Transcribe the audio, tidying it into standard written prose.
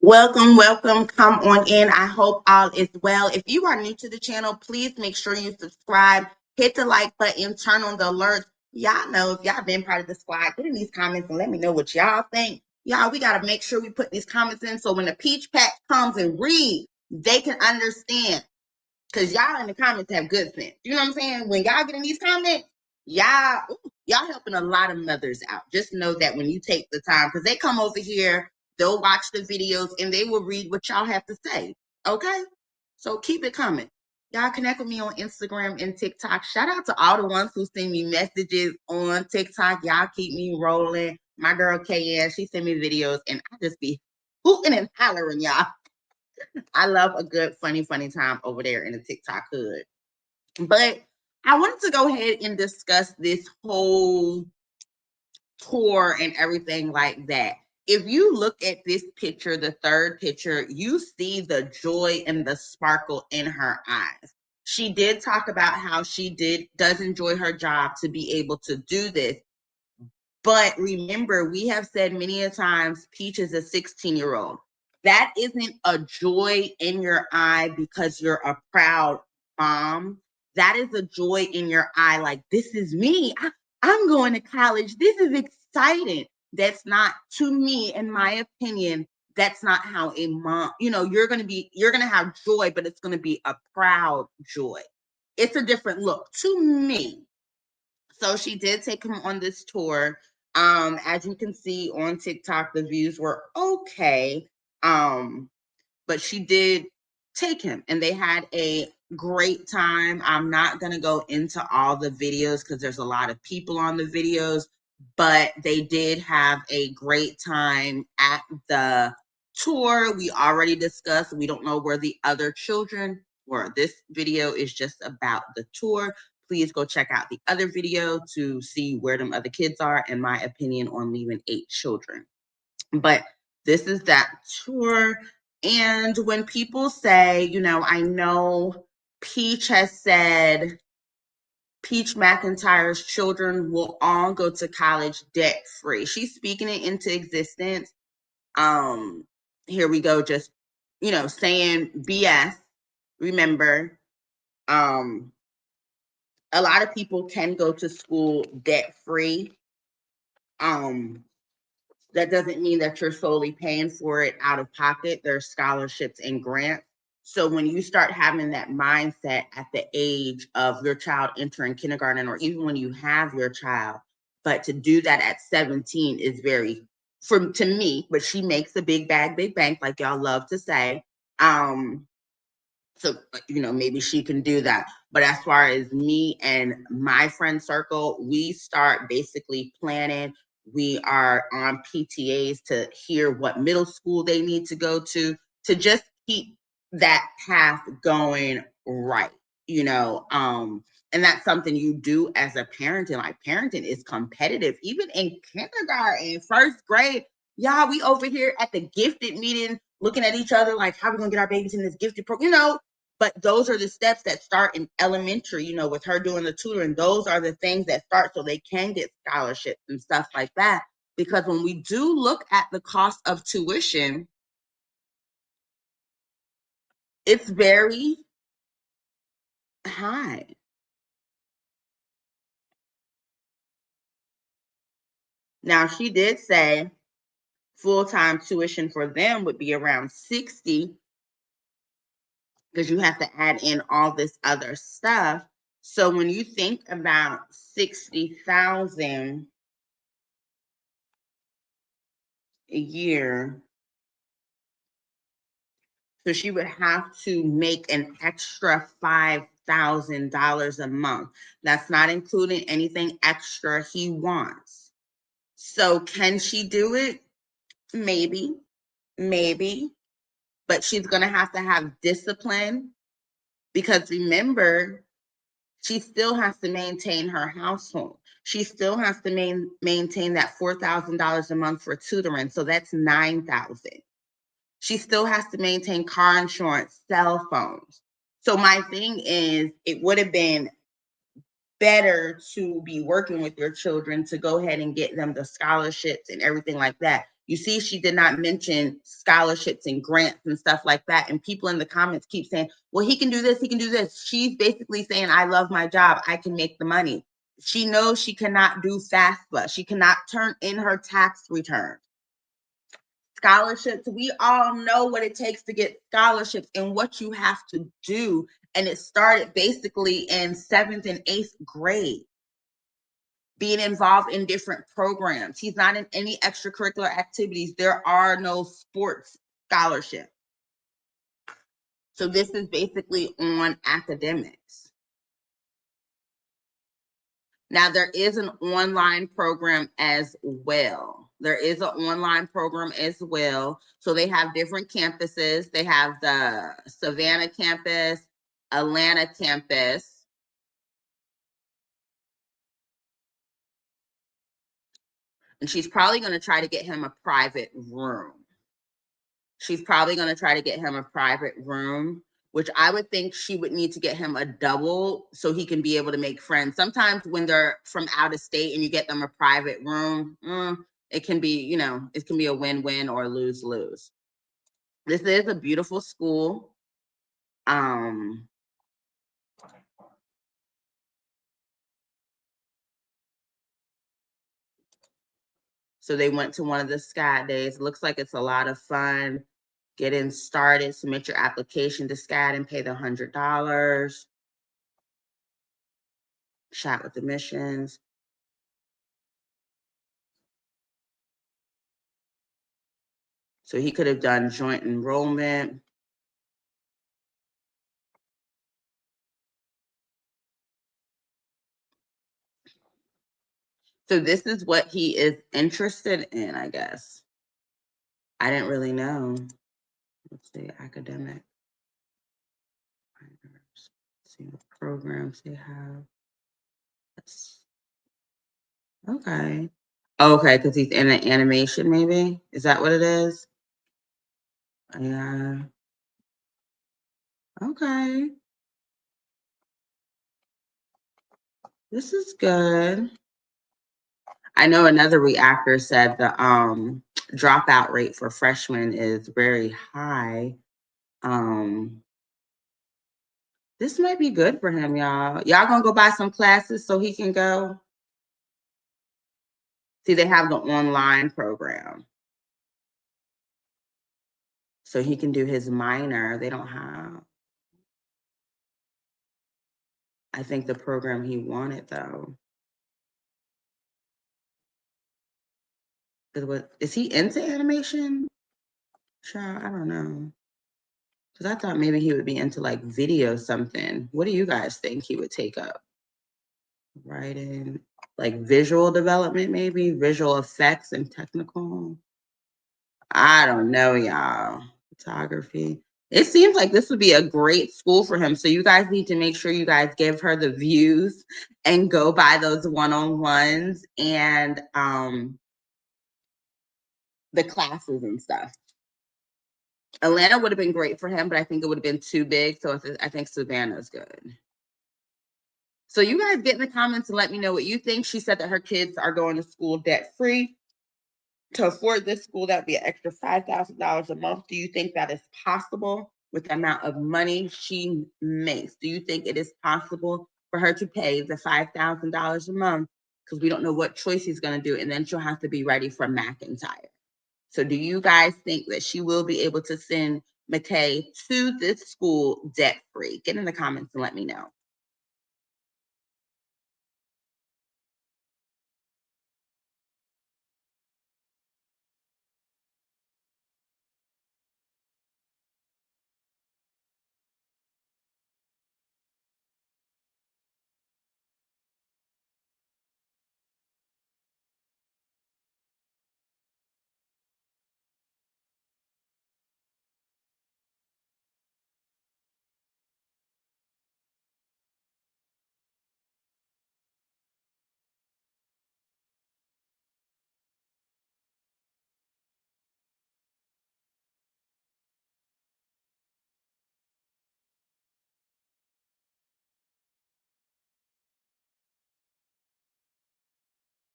Welcome. Come on in. I hope all is well. If you are new to the channel, please make sure you subscribe, hit the like button, turn on the alerts. Y'all know if y'all been part of the squad, get in these comments and let me know what y'all think. Y'all, we got to make sure we put these comments in so when the peach patch comes and read, they can understand. Because y'all in the comments have good sense. You know what I'm saying? When y'all get in these comments, y'all helping a lot of mothers out. Just know that when you take the time, because they come over here, they'll watch the videos and they will read what y'all have to say. Okay? So keep it coming. Y'all connect with me on Instagram and TikTok. Shout out to all the ones who send me messages on TikTok. Y'all keep me rolling. My girl KN, she send me videos and I just be hooting and hollering, y'all. I love a good, funny time over there in the TikTok hood. But I wanted to go ahead and discuss this whole tour and everything like that. If you look at this picture, the third picture, you see the joy and the sparkle in her eyes. She did talk about how does enjoy her job to be able to do this. But remember, we have said many a times, Peach is a 16-year-old. That isn't a joy in your eye because you're a proud mom. That is a joy in your eye, like, this is me. I'm going to college. This is exciting. That's not, to me, in my opinion, that's not how a mom, you're going to have joy, but it's going to be a proud joy. It's a different look to me. So she did take him on this tour. As you can see on TikTok, the views were okay. But she did take him and they had a great time. I'm not going to go into all the videos because there's a lot of people on the videos, but they did have a great time at the tour. We already discussed, we don't know where the other children were. This video is just about the tour. Please go check out the other video to see where them other kids are, in my opinion, on leaving 8 children. But this is that tour. And when people say, I know Peach has said Peach McIntyre's children will all go to college debt free. She's speaking it into existence. Here we go, just, saying BS. Remember, a lot of people can go to school debt free. That doesn't mean that you're solely paying for it out of pocket. There's scholarships and grants. So when you start having that mindset at the age of your child entering kindergarten, or even when you have your child, but to do that at 17 is very, to me, but she makes a big bank, like y'all love to say. So, maybe she can do that. But as far as me and my friend circle, we start basically planning. We are on PTAs to hear what middle school they need to go to just keep that path going right, and that's something you do as a parent. And like, parenting is competitive, even in kindergarten, first grade. Y'all, we over here at the gifted meeting looking at each other like, how are we gonna get our babies in this gifted program? But those are the steps that start in elementary, with her doing the tutoring. Those are the things that start so they can get scholarships and stuff like that. Because when we do look at the cost of tuition, it's very high. Now, she did say full-time tuition for them would be around 60, because you have to add in all this other stuff. So when you think about 60,000 a year, so she would have to make an extra $5,000 a month. That's not including anything extra he wants. So can she do it? Maybe, but she's going to have discipline, because remember, she still has to maintain her household. She still has to maintain that $4,000 a month for tutoring. So that's $9,000. She still has to maintain car insurance, cell phones. So my thing is, it would have been better to be working with your children to go ahead and get them the scholarships and everything like that. You see, she did not mention scholarships and grants and stuff like that. And people in the comments keep saying, well, he can do this, he can do this. She's basically saying, I love my job, I can make the money. She knows she cannot do FAFSA. She cannot turn in her tax return. Scholarships, we all know what it takes to get scholarships and what you have to do. And it started basically in 7th and 8th grade. Being involved in different programs. He's not in any extracurricular activities. There are no sports scholarships. So this is basically on academics. Now, there is an online program as well. There is an online program as well. So they have different campuses. They have the Savannah campus, Atlanta campus. And she's probably going to try to get him a private room. She's probably going to try to get him a private room, which I would think she would need to get him a double so he can be able to make friends. Sometimes when they're from out of state and you get them a private room, it can be, you know, it can be a win-win or lose-lose. This is a beautiful school. So they went to one of the SCAD days. It looks like it's a lot of fun. Getting started, submit your application to SCAD and pay the $100. Chat with admissions. So he could have done joint enrollment. So this is what he is interested in, I guess. I didn't really know. Let's see, academic. Let's see what programs they have. Okay. Okay, because he's in an animation, maybe? Is that what it is? Yeah. Okay. This is good. I know another reactor said the dropout rate for freshmen is very high. This might be good for him, y'all. Y'all gonna go buy some classes so he can go? See, they have the online program. So he can do his minor. They don't have, I think, the program he wanted, though. Is he into animation? Child, I don't know. Because I thought maybe he would be into like video something. What do you guys think he would take up? Writing, like visual development, maybe? Visual effects and technical? I don't know, y'all. Photography. It seems like this would be a great school for him. So you guys need to make sure you guys give her the views and go buy those one-on-ones and the classes and stuff. Atlanta would have been great for him, but I think it would have been too big. So I think Savannah's good. So you guys get in the comments and let me know what you think. She said that her kids are going to school debt-free. To afford this school, that would be an extra $5,000 a month. Do you think that is possible with the amount of money she makes? Do you think it is possible for her to pay the $5,000 a month? Because we don't know what choice he's going to do. And then she'll have to be ready for McIntyre. So do you guys think that she will be able to send McKay to this school debt-free? Get in the comments and let me know.